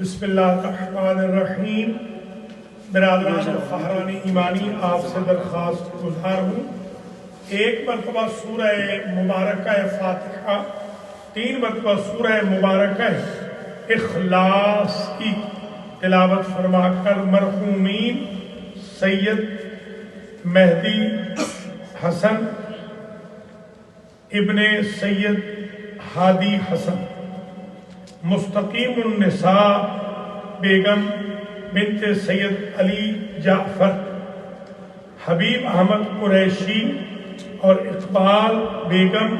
بسم اللہ الرحمن الرحیم۔ برادران فہرانی ایمانی آپ سے درخواست گزار ہوں، ایک مرتبہ سورہ مبارکہ فاتحہ، 3 مرتبہ سورہ مبارکہ اخلاص کی تلاوت فرما کر مرحومین سید مہدی حسن ابن سید ہادی حسن، مستقیم النساء بیگم بنت سید علی جعفر، حبیب احمد قریشی اور اقبال بیگم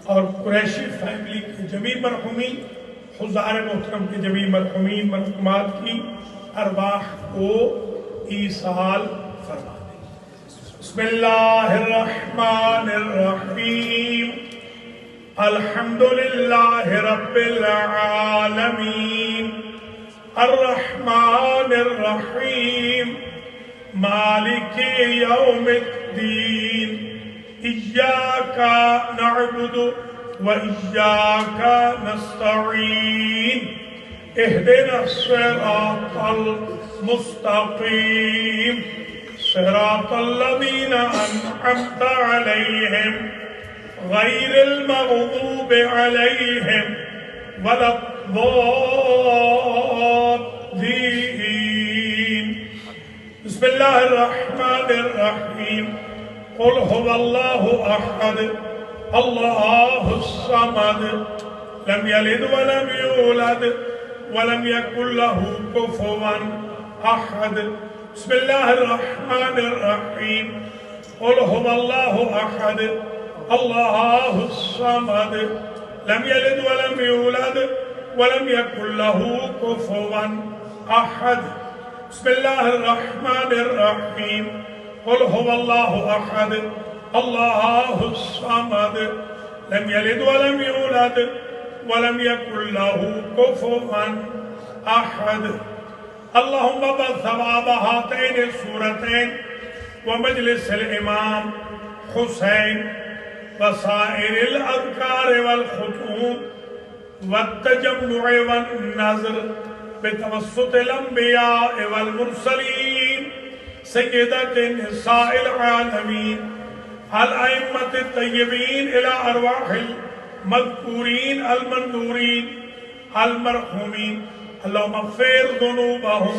اور قریشی فیملی کے جمیع مرحومین، حضار محترم کے جمیع مرحومین مرحومات کی ارواح کو ایصال فرما دیں۔ بسم اللہ الرحمن الرحیم۔ الحمدللہ رب العالمین، الرحمن الرحیم، مالک یوم الدین، ایاک نعبد و ایاک نستعین، اہدنا الصراط المستقیم، صراط الذین انعمت علیہم غیر المغضوب علیہم ولا الضالین۔ بسم اللہ الرحمن الرحیم۔ قل هو اللہ احد اللہ الصمد لم یلد ولم یولد ولم یکن له کفوا احد۔ بسم اللہ الرحمن الرحیم۔ قل هو اللہ احد اللہ الصمد لم یلد ولم یولد ولم یکن له کفوا احد۔ بسم اللہ الرحمن الرحیم۔ قل هو اللہ احد اللہ الصمد لم یلد ولم یولد ولم یکن له کفوا احد۔ اللہم بثواب ہاتین السورتین ومجلس الامام حسین وسائر الاذکار والختوم والتجمع والنظر بتوسط الانبیاء والمرسلین سیدات نساء العالمین الائمة الطیبین الى ارواح المذکورین المنظورین المرحومین، اللہم اغفر ذنوبہم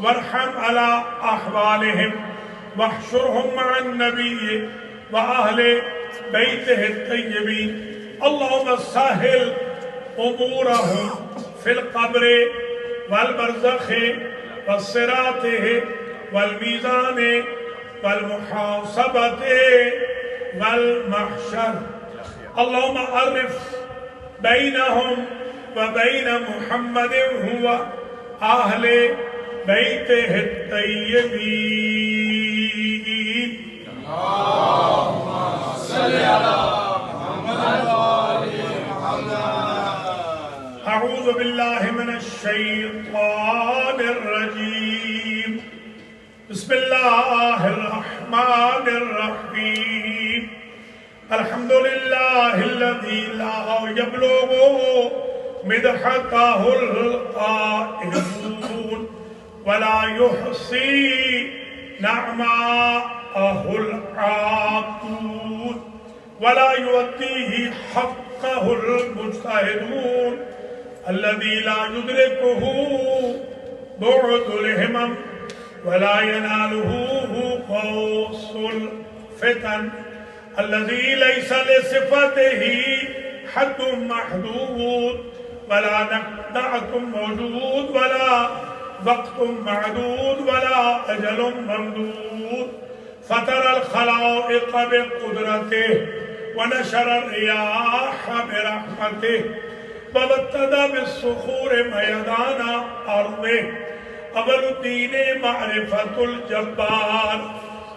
وارحم علی احوالہم واحشرہم مع النبی وأهل بيته الطيبين، اللهم سهل أمورهم في القبر والبرزخ والصراط والميزان والمحاسبة والمحشر، اللهم أعرف بينهم وبين محمد هو أهل بيته الطيبين۔ اعوذ باللہ من الشیطان الرجیم، بسم اللہ الرحمن الرحیم۔ الحمدللہ الذی لا یبلغ مدحتہ القائلون ولا یحصی نعماءہ العاقون ولا يؤتيه حقه المجتهدون الذي لا يدركه بعد الهمم ولا يناله قوس الفتن الذي ليس لصفته حد محدود ولا نعت موجود ولا وقت معدود ولا أجل ممدود، فطر الخلائق بقدرته ونشر الرياح برحمته وابتدى بالصخور ميدان أرضه، أول الدين معرفة الجبار،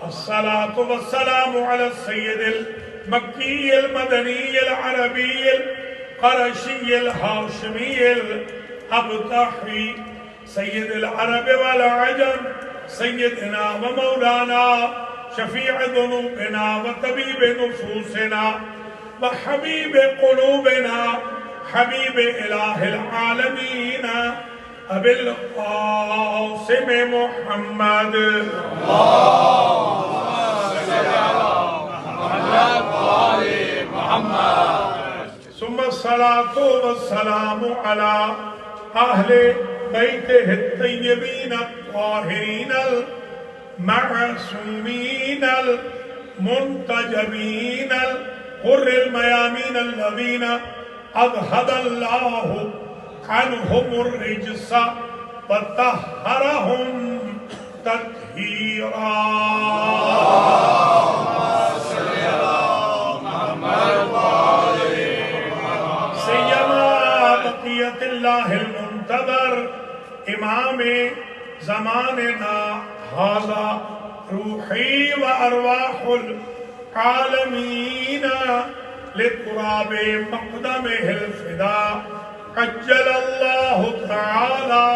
الصلاة والسلام على السيد المكي المدني العربي القرشي الهاشمي الأبطحي سيد العرب والعجم سيدنا ومولانا شفیع ذنوبنا وطبیب نفوسنا وحبیب قلوبنا حبیب الہ العالمین ابی القاسم محمد ثم الصلاة والسلام على أهل بيته الطيبين الطاهرين المعصومين المنتجبين الغر الميامين الذين أذهب الله عنهم الرجس وطهرهم تطهيرا. اللہ المنتظر امام زماننا هذا روحی و ارواح العالمین لتراب مقدمه الفدا عجل اللہ تعالی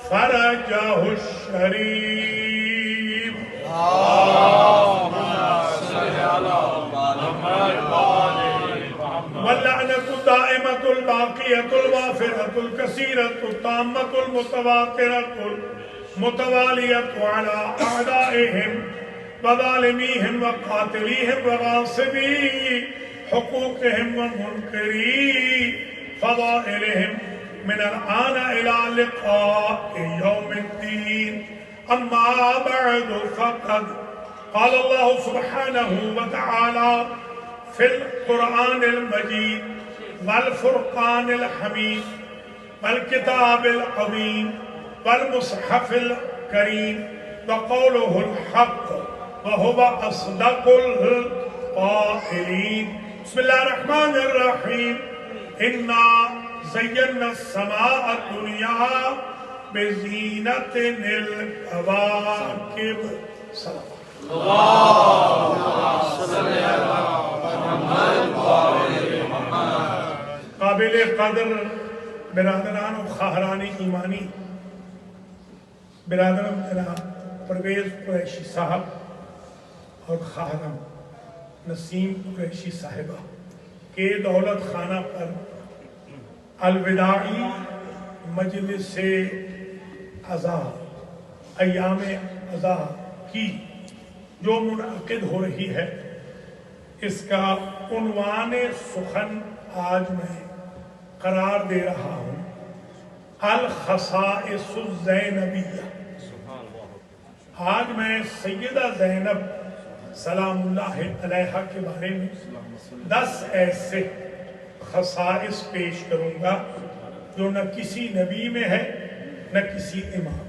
فرجه الشریف. واللعنة الدائمة الباقية الوافرة الكثيرة التامة المتواترة المتوالية على أعدائهم وظالميهم وقاتليهم وغاصبي حقوقهم ومنكري فضائلهم من الآن إلى لقاء يوم الدين. أما بعد فقد قال الله سبحانه وتعالى في القرآن المجيد والفرقان الحميد والكتاب العظيم والمصحف الكريم وقوله الحق وهو أصدق القائلين. بسم الله الرحمن الرحيم. إنا زينا السماء الدنيا بزينة الكواكب. قابل قدر برادران و خواہران ایمانی برادرم جناب پرویز قریشی صاحب اور خواہرم نسیم قریشی صاحبہ کے دولت خانہ پر الوداعی مجلس عزا ایام عزا کی جو منعقد ہو رہی ہے، اس کا عنوان سخن آج میں قرار دے رہا ہوں الخصائص الزینبیہ. آج میں سیدہ زینب سلام اللہ علیہا کے بارے میں 10 ایسے خصائص پیش کروں گا جو نہ کسی نبی میں ہے نہ کسی امام.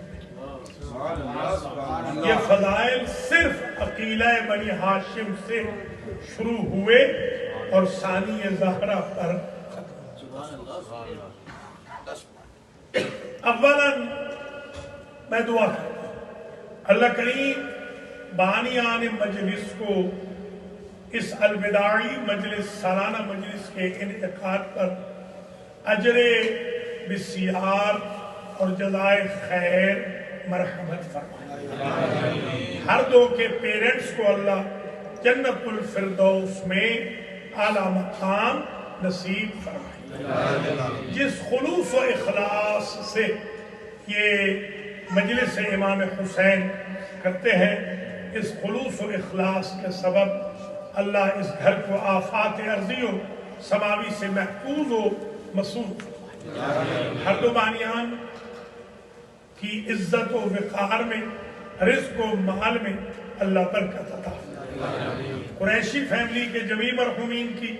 یہ فضائل صرف عقیلہ بنی ہاشم سے شروع ہوئے اور ثانی زہرہ پر ختم. اولا میں دعا کرتا ہوں اللہ کریم بانیان مجلس کو اس الوداعی مجلس سالانہ مجلس کے انعقاد پر اجر بسیار اور جزائے خیر مرحمت فرمائے. ہر دو کے پیرنٹس کو اللہ جنت الفردوس میں اعلیٰ مقام نصیب فرمائے. جس خلوص و اخلاص سے یہ مجلس امام حسین کرتے ہیں، اس خلوص و اخلاص کے سبب اللہ اس گھر کو آفات ارضی و سماوی سے محفوظ و مصون فرمائے. ہر دو بانیان کی عزت و وقار میں، رزق و مال میں اللہ برکت عطا فرمائے. قریشی فیملی کے جمیع مرحومین کی،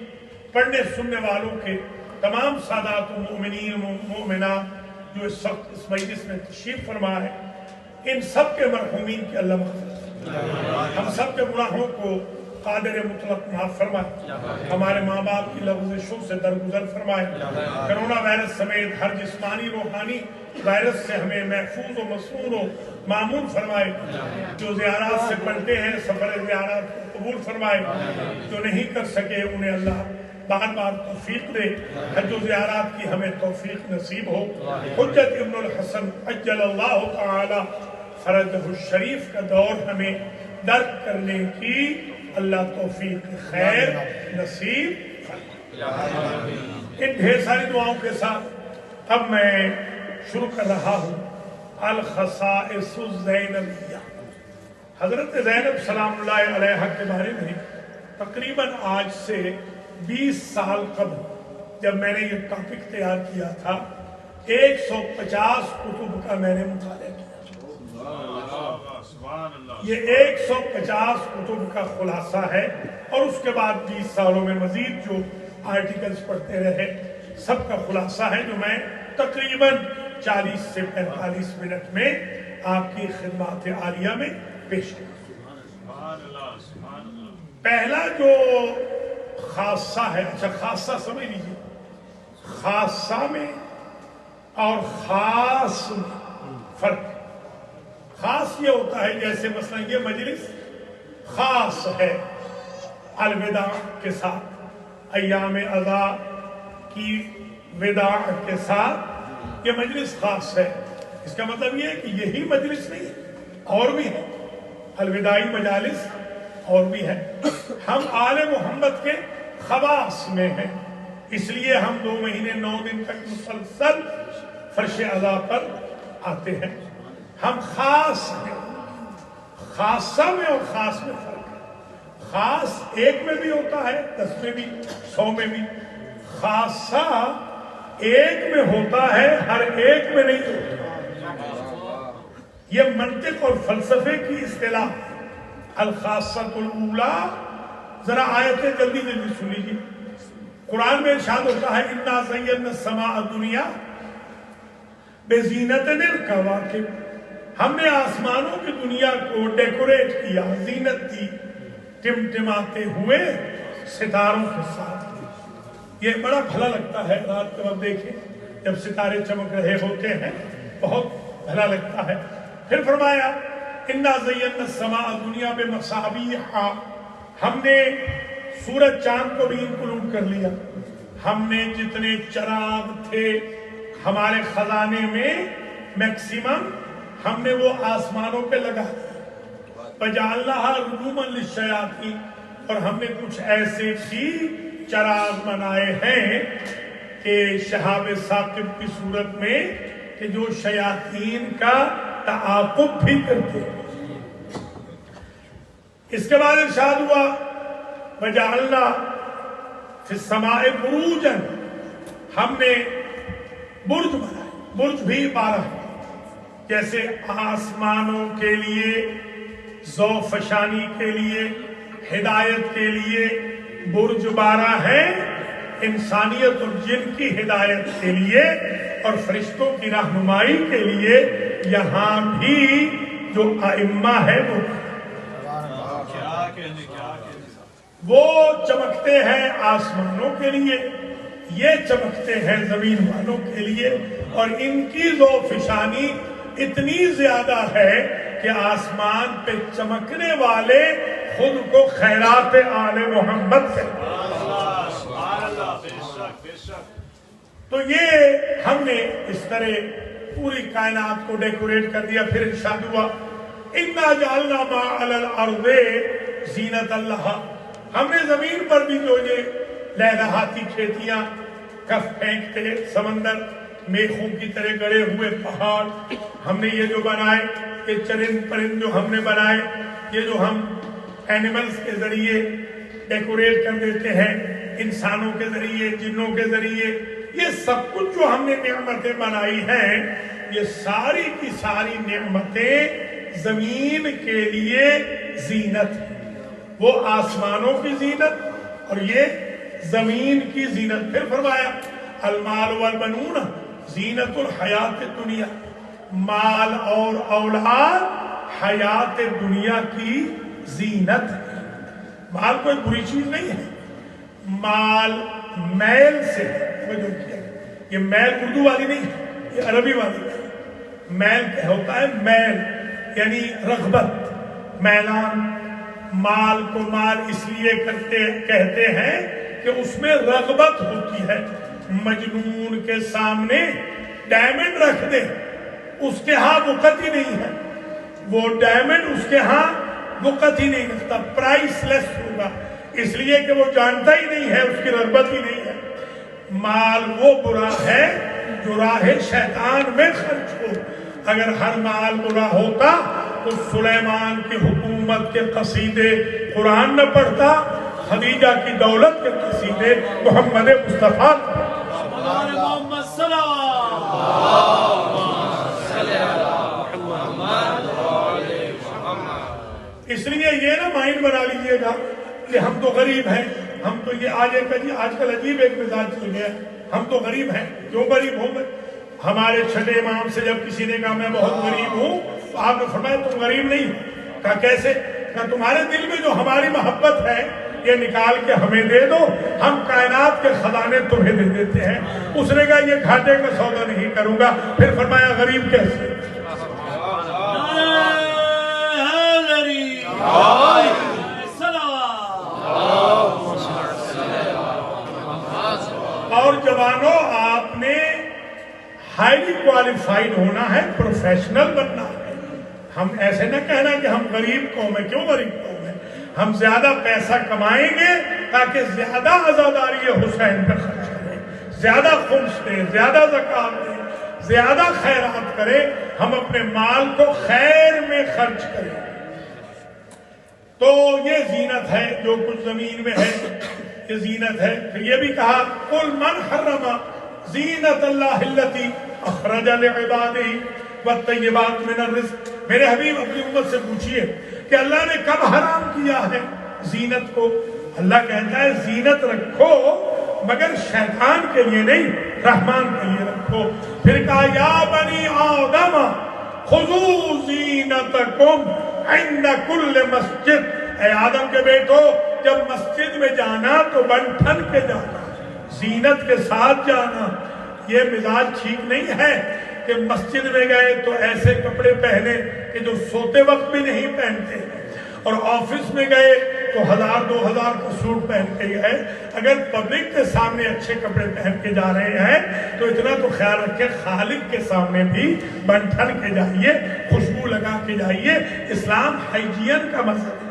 پڑھنے سننے والوں کے تمام سادات و مؤمنین و مؤمنات جو اس وقت اس مجلس میں تشریف فرما ہے، ان سب کے مرحومین کی اللہ مغفرت فرمائے. ہم سب کے گناہوں کو قادر مطلق معاف فرمائے. ہمارے ماں باپ کی لغزشوں سے درگزر فرمائے. کرونا وائرس سمیت ہر جسمانی روحانی وائرس سے ہمیں محفوظ و مصون و معمون فرمائے. جو زیارات سے پلٹے ہیں سفر زیارات کو قبول فرمائے. جو نہیں کر سکے انہیں اللہ بار بار توفیق دے. حج و زیارات کی ہمیں توفیق نصیب ہو. حجت ابن الحسن عجل اللہ تعالی فرجہ الشریف کا دور ہمیں درک کرنے کی اللہ توفیق خیر نصیب فرمائے۔ ان ڈھیر ساری دعاؤں کے ساتھ اب میں شروع کر رہا ہوں الخصائص الزینبیہ۔ حضرت زینب سلام اللہ علیہا کے بارے میں تقریباً آج سے 20 سال قبل جب میں نے یہ ٹاپک تیار کیا تھا 150 کتب کا میں نے مطالعہ کیا۔ یہ 150 کتب کا خلاصہ ہے، اور اس کے بعد 20 سالوں میں مزید جو آرٹیکلز پڑھتے رہے سب کا خلاصہ ہے، جو میں تقریباً 40 سے 45 منٹ میں آپ کی خدمات عالیہ میں پیش کروں۔ پہلا جو خاصہ ہے، اچھا خاصہ سمجھ لیجیے، خاصہ میں اور خاص میں فرق۔ خاص یہ ہوتا ہے جیسے مثلا یہ مجلس خاص ہے الوداع کے ساتھ، ایام عزا کی وداع کے ساتھ یہ مجلس خاص ہے۔ اس کا مطلب یہ ہے کہ یہی مجلس نہیں ہے، اور بھی ہے، الوداعی مجالس اور بھی ہے۔ ہم آل محمد کے خواص میں ہیں، اس لیے ہم 2 مہینے 9 دن تک مسلسل فرش عزا پر آتے ہیں۔ ہم خاص ہیں، خاصہ میں اور خاص میں فرق ہے۔ خاص 1 میں بھی ہوتا ہے، 10 میں بھی، 100 میں بھی۔ خاصہ 1 میں ہوتا ہے، ہر 1 میں نہیں ہوتا۔ یہ منطق اور فلسفے کی اصطلاح الخاصۃ الاولی۔ ذرا آیتیں جلدی جلدی سن لیجیے۔ قرآن میں ارشاد ہوتا ہے انا زینا السماء الدنیا بزینت الکواکب، ہم نے آسمانوں کی دنیا کو ڈیکوریٹ کیا، زینت دی، ٹمٹماتے ہوئے ستاروں کے ساتھ۔ یہ بڑا بھلا لگتا ہے، رات کے وقت دیکھیں جب ستارے چمک رہے ہوتے ہیں، بہت بھلا لگتا ہے۔ پھر فرمایا انا زینا السماء الدنیا بمصابیح، ہم نے سورج چاند کو بھی انکلوڈ کر لیا۔ ہم نے جتنے چراغ تھے ہمارے خزانے میں میکسیمم ہم نے وہ آسمانوں پہ لگا دیا۔ وجعلناها رجوما للشیاطین، اور ہم نے کچھ ایسے بھی چراغ بنائے ہیں کہ شہاب ثاقب کی صورت میں کہ جو شیاطین کا تعاقب بھی کرتے ہیں۔ اس کے بعد ارشاد ہوا وجعلنا فی السماء بروجا، ہم نے برج بنائے، برج بھی 12 ہیں۔ جیسے آسمانوں کے لیے ذوفشانی کے لیے ہدایت کے لیے برج 12 ہیں، انسانیت اور جن کی ہدایت کے لیے اور فرشتوں کی رہنمائی کے لیے یہاں بھی جو ائمہ ہے وہ چمکتے ہیں آسمانوں کے لیے، یہ چمکتے ہیں زمین والوں کے لیے، اور ان کی ذوفشانی اتنی زیادہ ہے کہ آسمان پہ چمکنے والے خود کو خیرات آل محمد کہتے ہیں۔ تو یہ ہم نے اس طرح پوری کائنات کو ڈیکوریٹ کر دیا۔ پھر ارشاد ہوا انا جعلنا ما علی الارض زینت اللہ، ہم نے زمین پر بھی جو یہ لہلہاتی کھیتیاں، کف پھینکتے سمندر، میخوں کی طرح گڑے ہوئے پہاڑ، ہم نے یہ جو بنائے، یہ چرند پرند جو ہم نے بنائے، یہ جو ہم اینیملز کے ذریعے ڈیکوریٹ کر دیتے ہیں، انسانوں کے ذریعے، جنوں کے ذریعے، یہ سب کچھ جو ہم نے نعمتیں بنائی ہیں، یہ ساری کی ساری نعمتیں زمین کے لیے زینت ہیں۔ وہ آسمانوں کی زینت اور یہ زمین کی زینت۔ پھر فرمایا المال والبنون زینت الحیات دنیا، مال اور اولاد حیات دنیا کی زینت ہے۔ مال کوئی بری چیز نہیں ہے، مال میل سے ہے، یہ میل اردو والی نہیں ہے، یہ عربی والی ہے۔ میل کیا ہوتا ہے؟ میل یعنی رغبت، میلان۔ مال کو مال اس لیے کہتے ہیں کہ اس میں رغبت ہوتی ہے۔ مجنون کے سامنے ڈائمنڈ رکھ دے، اس کے ہاں وقت ہی نہیں ہے۔ وہ ڈائمنڈ اس کے ہاں وقت ہی نہیں رکھتا، پرائس لیس ہوگا، اس لیے کہ وہ جانتا ہی نہیں ہے، اس کی رغبت ہی نہیں ہے۔ مال وہ برا ہے جو راہ شیطان میں خرچ ہو۔ اگر ہر مال برا ہوتا تو سلیمان کی حکومت کے قصیدے قرآن نہ پڑھتا، خدیجہ کی دولت کے قصیدے محمد مصطفیٰ۔ اس لیے یہ نہ مائنڈ بنا لیجئے گا کہ ہم تو غریب ہیں، ہم تو یہ آج کل عجیب ایک مزاج چل گیا، ہم تو غریب ہیں۔ کیوں غریب ہوں گے؟ ہمارے چھٹے امام سے جب کسی نے کہا میں بہت غریب ہوں تو آپ نے فرمایا تم غریب نہیں ہو۔ کہا کیسے؟ کہا تمہارے دل میں جو ہماری محبت ہے یہ نکال کے ہمیں دے دو، ہم کائنات کے خزانے تمہیں دے دیتے ہیں۔ اس نے کہا یہ گھاٹے کا سودا نہیں کروں گا۔ پھر فرمایا غریب کیسے؟ اور جوانوں، آپ نے ہائیلی کوالیفائڈ ہونا ہے، پروفیشنل بننا ہے۔ ہم ایسے نہ کہنا کہ ہم غریب قوم ہیں۔ کیوں غریب قوم ہیں؟ ہم زیادہ پیسہ کمائیں گے تاکہ زیادہ عزاداری حسین پہ خرچ کریں، زیادہ خمس دیں، زیادہ زکوٰۃ دیں، زیادہ خیرات کریں، ہم اپنے مال کو خیر میں خرچ کریں۔ تو یہ زینت ہے جو کچھ زمین میں ہے، یہ زینت ہے۔ پھر یہ بھی کہا قل من حرم زینت اللہ التی اخرج لعبادہ والطیبات من الرزق۔ میرے حبیب اپنی امت سے پوچھئے کہ اللہ نے کب حرام کیا ہے زینت کو؟ اللہ کہتا ہے زینت رکھو مگر شیطان کے لیے نہیں، رحمان کے لیے رکھو۔ پھر کہا یا بنی آدم خذوا زینتکم عند کل مسجد۔ اے آدم کے بیٹو، جب مسجد میں جانا تو بن ٹھن کے جانا، زینت کے ساتھ جانا۔ یہ مزاج ٹھیک نہیں ہے کہ مسجد میں گئے تو ایسے کپڑے پہنے کہ جو سوتے وقت بھی نہیں پہنتے، اور آفس میں گئے تو 1000-2000 کا سوٹ پہن کے گئے۔ اگر پبلک کے سامنے اچھے کپڑے پہن کے جا رہے ہیں تو اتنا تو خیال رکھیں خالق کے سامنے بھی بن ٹھن کے جائیے، خوشبو لگا کے جائیے۔ اسلام ہائیجین کا مذہب ہے،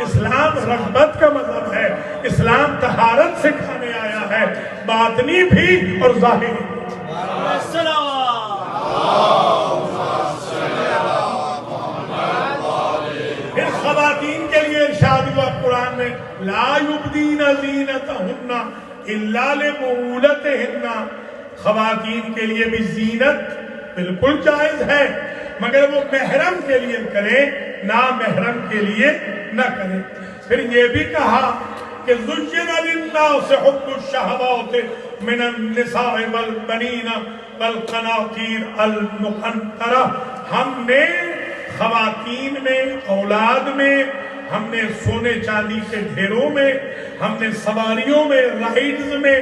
اسلام رغبت کا مذہب ہے، اسلام طہارت سکھانے آیا ہے، باطنی بھی اور ظاہری بھی۔ پھر خواتین کے لیے ارشاد ہوا قرآن میں لا یبدین زینتہن الا لبعولتہن۔ خواتین کے لیے بھی زینت بالکل جائز ہے مگر وہ محرم کے لیے کریں، نامحرم کے لیے نہ کریں۔ پھر یہ بھی کہا کہ زُيِّنَ لِلنَّاسِ حُبُّ الشَّهَوَاتِ مِنَ النِّسَاءِ وَالْبَنِينَ وَالْقَنَاطِيرِ الْمُقَنطَرَةِ۔ ہم نے خواتین میں، اولاد میں، ہم نے سونے چاندی کے ڈھیروں میں، ہم نے سواریوں میں، رائڈز میں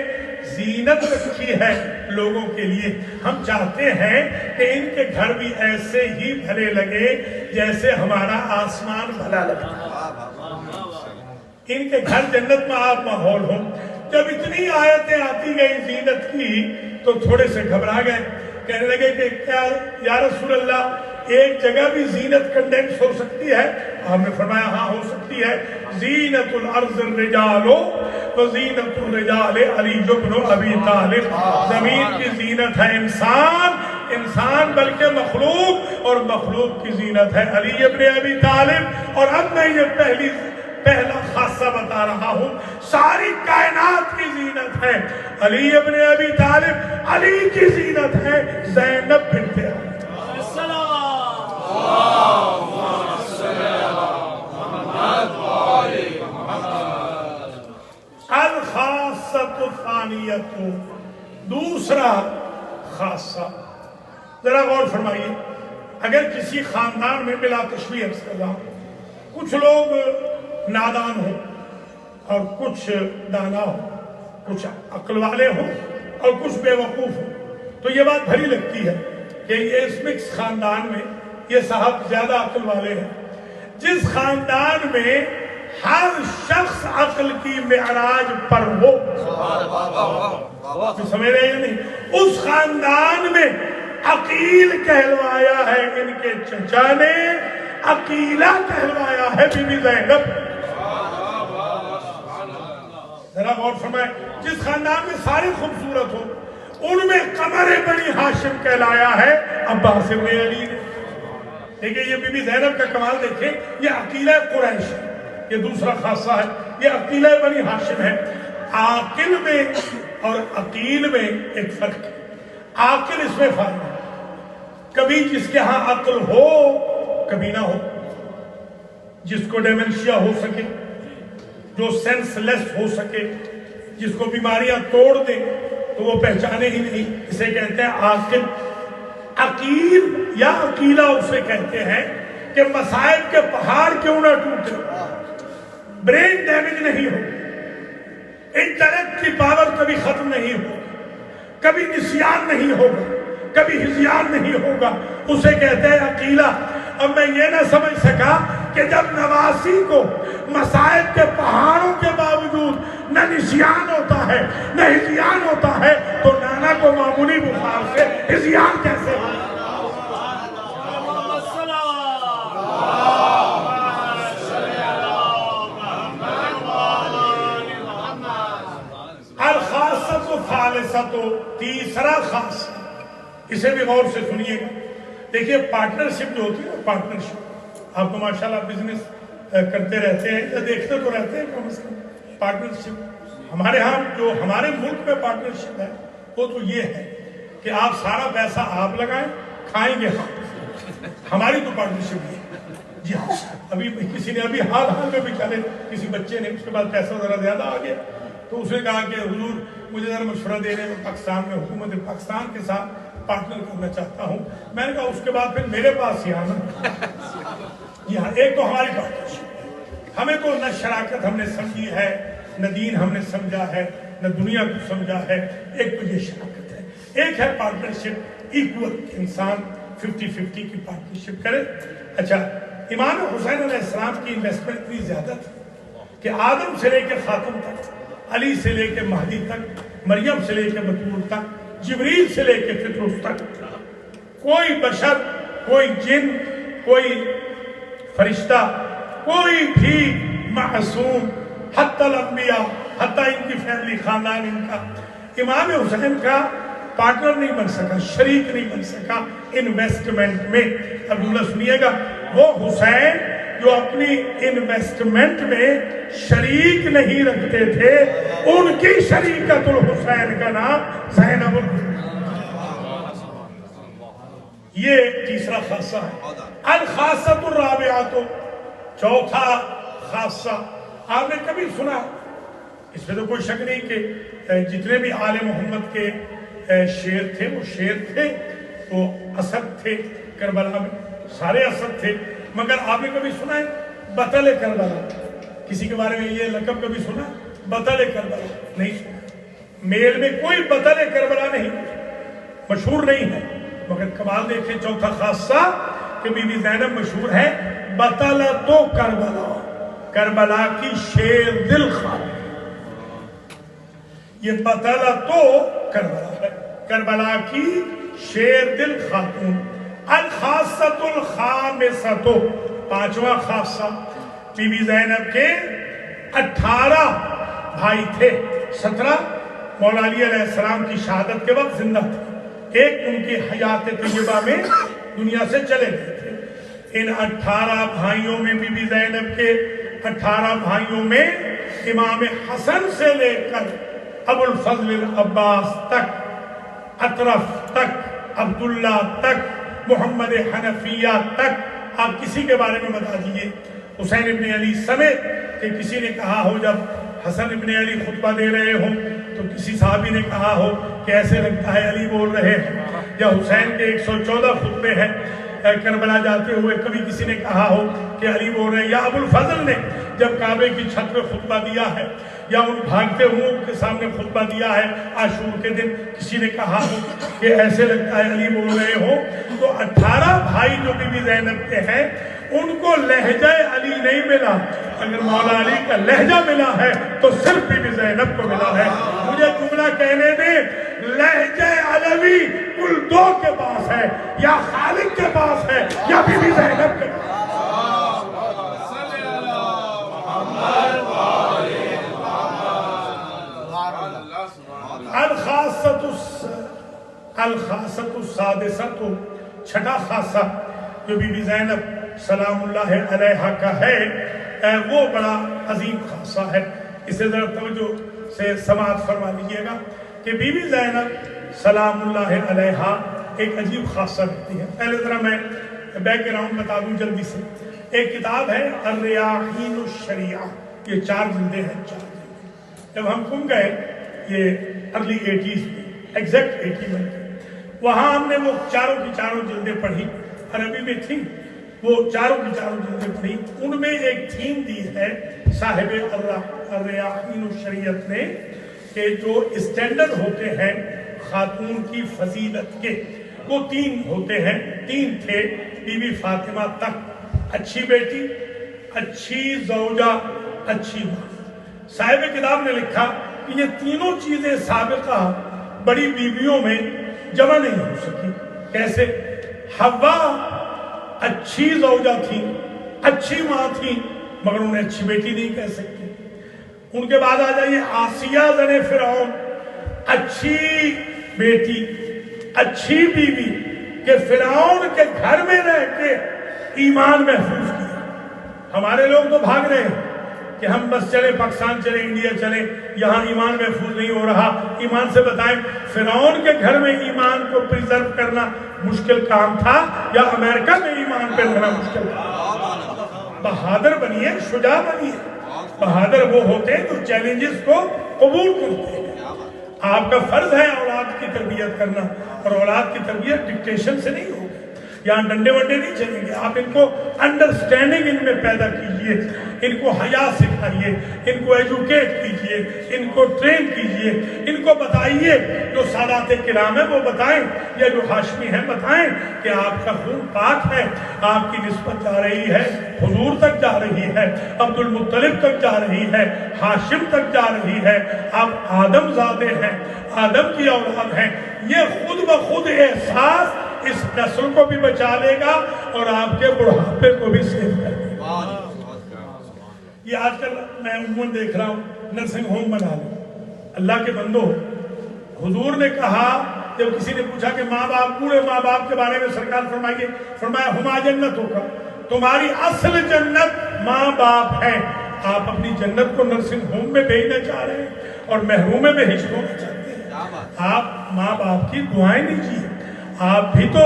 زینت رکھی ہے لوگوں کے لیے۔ ہم چاہتے ہیں کہ ان کے گھر بھی ایسے ہی بھلے لگے جیسے ہمارا آسمان بھلا لگتا ہے، ان کے گھر جنت میں آپ ماحول ہو۔ جب اتنی آیتیں آتی گئی زینت کی تو تھوڑے سے گھبرا گئے، کہنے لگے کہ کیا یا رسول اللہ ایک جگہ بھی زینت کنڈینس ہو سکتی ہے؟ آپ نے فرمایا ہاں ہو سکتی ہے۔ زینت الارض الرجال و زینت الرجال علی بن ابی طالب۔ زمین کی زینت ہے انسان بلکہ مخلوق، اور مخلوق کی زینت ہے علی ابن ابی طالب۔ اور اب میں یہ پہلا خاصہ بتا رہا ہوں، ساری کائنات کی زینت ہے علی ابن ابی طالب، علی کی زینت ہے زینب بنت علی۔ الخاصۃ الثانیۃ، دوسرا خاصہ۔ ذرا غور فرمائیے، اگر کسی خاندان میں بلا تشبیہ عرض کر رہا ہوں، کچھ لوگ نادان ہوں اور کچھ دانا ہوں، کچھ عقل والے ہوں اور کچھ بے وقوف ہوں، تو یہ بات بھری لگتی ہے کہ یہ اس مکس خاندان میں یہ صاحب زیادہ عقل والے ہیں۔ جس خاندان میں ہر شخص عقل کی معراج پر ہو، سمجھ رہے ہیں نہیں، اس خاندان میں عقیل کہلوایا ہے ان کے چچا نے، عقیلہ کہلوایا ہے بی بی زینب. ذرا غور فرمائیں، جس خاندان میں سارے خوبصورت ہو ان میں قمر بنی ہاشم کہلایا ہے عباس ابن علی نے. دیکھیں یہ بی بی زینب کا کمال دیکھیں، یہ عقیلہ قریش ہے، یہ دوسرا خاصہ ہے، یہ عقیلہ بنی ہاشم ہے. عاقل میں اور عقیل میں ایک فرق ہے. عاقل اس میں فائدہ ہے، کبھی جس کے ہاں عقل ہو کبھی نہ ہو، جس کو ڈیمنشیا ہو سکے، جو سینس لیس ہو سکے، جس کو بیماریاں توڑ دیں تو وہ پہچانے ہی نہیں، اسے کہتے ہیں عاقل. عقیل یا عقیلہ اسے کہتے ہیں کہ مصائب کے پہاڑ کیوں نہ ٹوٹے، برین ڈیمیج نہیں ہو، انٹلیکٹ کی پاور کبھی ختم نہیں ہو، کبھی نسیان نہیں ہوگا، کبھی ہذیان نہیں ہوگا، اسے کہتے ہیں عقیلہ. اب میں یہ نہ سمجھ سکا کہ جب نواسی کو مصائب کے پہاڑوں کے باوجود نہ نسیان ہوتا ہے نہ ہذیان ہوتا ہے تو نانا کو معمولی بخار سے ہذیان کیسے ہو؟ الخاصۃ الثالثۃ، تیسرا خاص، اسے بھی غور سے سنیے گا. دیکھیے پارٹنرشپ جو ہوتی ہے نا، پارٹنرشپ، آپ تو ماشاءاللہ بزنس کرتے رہتے ہیں یا دیکھتے تو رہتے ہیں کم از کم. پارٹنرشپ ہمارے ہاں جو ہمارے ملک میں پارٹنرشپ ہے وہ تو یہ ہے کہ آپ سارا پیسہ آپ لگائیں، کھائیں گے ہم. ہماری تو پارٹنرشپ یہ ہے. جی ہاں، ابھی کسی نے ابھی حال میں بھی چلے کسی بچے نے، اس کے بعد پیسہ ذرا زیادہ آ گیا تو اس نے کہا کہ حضور مجھے ذرا مشورہ دے رہے ہیں، پاکستان میں حکومت پاکستان کے ساتھ پارٹنر کرنا چاہتا ہوں. میں نے کہا اس کے بعد پھر میرے پاس ہی آنا. جی ہاں، ایک تو ہماری پارٹنرشپ، ہمیں تو نہ شراکت ہم نے سمجھی ہے، نہ دین ہم نے سمجھا ہے، نہ دنیا کو سمجھا ہے. ایک تو یہ شراکت ہے، ایک ہے پارٹنرشپ ایکول، انسان 50-50 کی پارٹنرشپ کرے. اچھا، امام حسین علیہ السلام کی انویسٹمنٹ اتنی زیادہ تھی کہ آدم سے لے کے خاتم تک، علی سے لے کے مہدی تک، مریم سے لے کے بطول تک، جبریل سے لے کے فطرس تک، کوئی بشر، کوئی جن، کوئی فرشتہ، کوئی بھی معصوم، حتی الانبیاء، حتی ان کی فیملی، خاندان ان کا، امام حسین کا پارٹنر نہیں بن سکا، شریک نہیں بن سکا انویسٹمنٹ میں. اب جملہ سنیے گا، وہ حسین جو اپنی انویسٹمنٹ میں شریک نہیں رکھتے تھے، ان کی شریکت الحسین کا نام زینب یہ تیسرا خاصہ ہے. الخاصۃ الرابعۃ، چوتھا خاصہ. آپ نے کبھی سنا، اس میں تو کوئی شک نہیں کہ جتنے بھی آل محمد کے شیر تھے وہ شیر تھے، وہ اسد تھے کربلا میں، سارے اسد تھے، مگر آپ نے کبھی سنا ہے بطل کربلا؟ کسی کے بارے میں یہ لقب کبھی سنا؟ بطل کربلا نہیں سنا. میل میں کوئی بطل کربلا نہیں، مشہور نہیں ہے. مگر کمال دیکھیں چوتھا خاصہ کہ بی بی زینب مشہور ہے بطلۃ کربلا، کربلا کی شیر دل خاتون. یہ بطلۃ کربلا ہے، کربلا کی شیر دل خاتون. الخاصۃ الخامسۃ، پانچواں خاصہ، بی بی زینب کے 18 بھائی تھے، 17 مولا علی علیہ السلام کی شہادت کے وقت زندہ تھے، ایک ان کی حیات طیبہ میں دنیا سے چلے گئے تھے. ان 18 بھائیوں میں بی بی زینب کے 18 بھائیوں میں امام حسن سے لے کر ابو الفضل العباس تک، اطرف تک، عبداللہ تک، محمد حنفیہ تک، آپ کسی کے بارے میں بتا دیجئے. حسین ابن علی سمیت کہ کسی نے کہا ہو جب حسن ابن علی خطبہ دے رہے ہوں تو کسی صحابی نے کہا ہو کہ ایسے لگتا ہے علی بول رہے ہیں، یا حسین کے 114 خطبے ہیں کربلا جاتے ہوئے کبھی کسی نے کہا ہو کہ علی بول رہے ہیں، یا ابو الفضل نے جب کعبے کی چھت پہ خطبہ دیا ہے، یا ان بھاگتے ہوں کے سامنے خطبہ دیا ہے عاشور کے دن، کسی نے کہا ہو کہ ایسے لگتا ہے علی بول رہے ہو. تو 18 بھائی جو بی بی زینب کے ہیں ان کو لہجہ علی نہیں ملا. اگر مولا علی کا لہجہ ملا ہے تو صرف بی بی زینب کو ملا ہے. مجھے جملہ کہنے دیں، لہجہ علوی کل 2 کے پاس ہے، یا خالد کے پاس ہے یا بی بی زینب کے پاس. الخاصۃ السادسۃ، چھٹا خاصہ جو بی بی زینب سلام اللہ علیہا کا ہے وہ بڑا عظیم خاصہ ہے۔ اسے ذرا توجہ سے سماعت فرما لیجیے گا کہ بی بی زینب سلام اللہ علیہا ایک عجیب خاصہ رکھتی ہے۔ پہلے ذرا میں بیک گراؤنڈ بتا دوں جلدی سے۔ ایک کتاب ہے الریاحین الشریعہ، یہ 4 جلدیں ہیں، 4 جلدیں۔ جب ہم کم گئے یہ ارلی 80s میں، ایگزیکٹ 81 میں، وہاں ہم نے وہ چاروں کی چاروں جلدیں پڑھی، عربی میں تھیں، وہ چاروں کی چاروں جلدیں پڑھی۔ ان میں ایک تھیم دی ہے صاحب الریاحین الشریعت نے کہ جو اسٹینڈرڈ ہوتے ہیں خاتون کی فضیلت کے، وہ 3 ہوتے ہیں، 3 تھے بی بی فاطمہ تک: اچھی بیٹی، اچھی زوجہ، اچھی ماں۔ صاحب کتاب نے لکھا کہ یہ تینوں چیزیں سابقہ بڑی بیویوں میں جمع نہیں ہو سکی۔ کیسے؟ حوا اچھی زوجہ تھی، اچھی ماں تھی، مگر انہیں اچھی بیٹی نہیں کہہ سکتے۔ ان کے بعد آ جائیے آسیہ زن فرعون، اچھی بیٹی، اچھی بیوی کہ فرعون کے گھر میں رہ کے ایمان محفوظ کیا۔ ہمارے لوگ تو بھاگ رہے ہیں کہ ہم بس چلے پاکستان چلے انڈیا چلے، یہاں ایمان محفوظ نہیں ہو رہا۔ ایمان سے بتائیں فرعون کے گھر میں ایمان کو پریزرو کرنا مشکل کام تھا یا امریکہ میں ایمان پہ رہنا مشکل تھا؟ بہادر بنیے، شجاع بنیے۔ بہادر وہ ہوتے ہیں جو چیلنجز کو قبول کرتے ہیں۔ آپ کا فرض ہے اولاد کی تربیت کرنا، اور اولاد کی تربیت ڈکٹیشن سے نہیں ہوگی، یہاں ڈنڈے وڈے نہیں چلیں گے۔ آپ ان کو انڈرسٹینڈنگ ان میں پیدا کیجئے، ان کو حیا سکھائیے، ان کو ایجوکیٹ کیجئے، ان کو ٹرین کیجئے، ان کو بتائیے، جو سادات کرام ہیں وہ بتائیں، یا جو ہاشمی ہیں بتائیں کہ آپ کا خون پاک ہے، آپ کی نسبت جا رہی ہے حضور تک جا رہی ہے، عبد المطلب تک جا رہی ہے، ہاشم تک جا رہی ہے، آپ آدم زادے ہیں، آدم کی اولاد ہیں۔ یہ خود بخود احساس اس نسل کو بھی بچا لے گا اور آپ کے بڑھاپے کو بھی سیو کر دے گا۔ یہ آج کل میں عموماً دیکھ رہا ہوں نرسنگ ہوم بنا لیں۔ اللہ کے بندو، حضور نے کہا، جب کسی نے پوچھا کہ ماں باپ، پورے ماں باپ کے بارے میں سرکار فرمائیے، فرمایا ہما جنتوں کا، تمہاری اصل جنت ماں باپ ہے۔ آپ اپنی جنت کو نرسنگ ہوم میں بھیجنا چاہ رہے ہیں اور محروم میں ہجرنا چاہتے ہیں۔ آپ ماں باپ کی دعائیں لیجیے۔ آپ بھی تو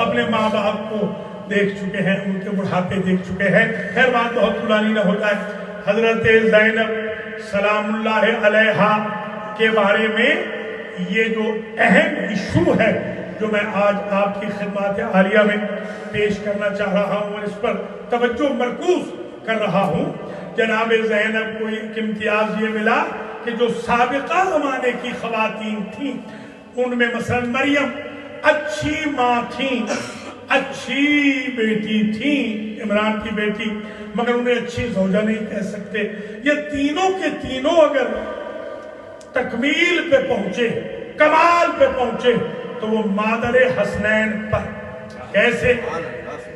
اپنے ماں باپ کو دیکھ چکے ہیں، ان کے بڑھاپے دیکھ چکے ہیں۔ خیر بات بہت پرانی نہ ہو جائے، حضرت زینب سلام اللہ علیہا کے بارے میں یہ جو اہم ایشو ہے جو میں آج آپ کی خدمات عالیہ میں پیش کرنا چاہ رہا ہوں اور اس پر توجہ مرکوز کر رہا ہوں، جناب زینب کو ایک امتیاز یہ ملا کہ جو سابقہ زمانے کی خواتین تھیں ان میں مثلا مریم اچھی ماں تھیں، اچھی بیٹی تھیں، عمران کی بیٹی، مگر انہیں اچھی زوجہ نہیں کہہ سکتے۔ یہ تینوں کے تینوں اگر تکمیل پہ پہنچے، کمال پہ پہنچے تو وہ مادر حسنین پر۔ کیسے؟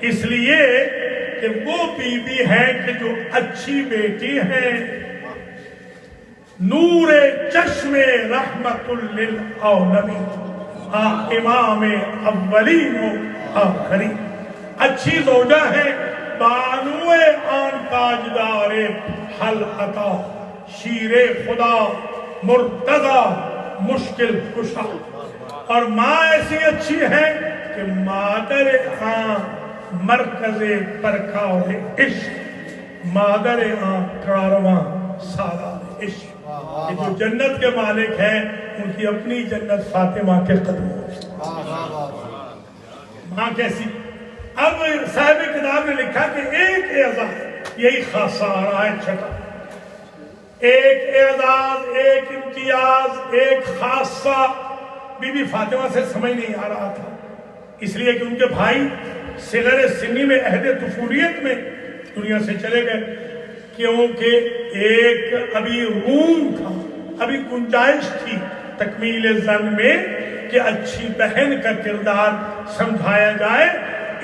اس لیے کہ وہ بیوی ہیں کہ جو اچھی بیٹی ہیں، نور چشم رحمت للعالمین، امام اولین و آخرین، اچھی زوجہ ہے، بانو آن تاجدار حل عطا، شیر خدا مرتضی مشکل کشا۔ اور ماں ایسی اچھی ہے کہ مادر آن مرکز پرکار عشق، مادر آن کارواں سالار عشق۔ کہ جو جنت کے مالک ہیں ان کی اپنی جنت فاطمہ کے قدموں میں۔ ماں کیسی؟ اب صاحب کتاب نے لکھا کہ ایک اعزاز، یہی خاصہ آ رہا ہے چھٹا، ایک اعزاز، ایک امتیاز، ایک خاصہ بی بی فاطمہ سے سمجھ نہیں آ رہا تھا، اس لیے کہ ان کے بھائی صغر سنی میں عہد طفولیت میں دنیا سے چلے گئے، کیونکہ ایک ابھی روم تھا، ابھی گنجائش تھی تکمیل زن میں کہ اچھی بہن کا کردار سمجھایا جائے۔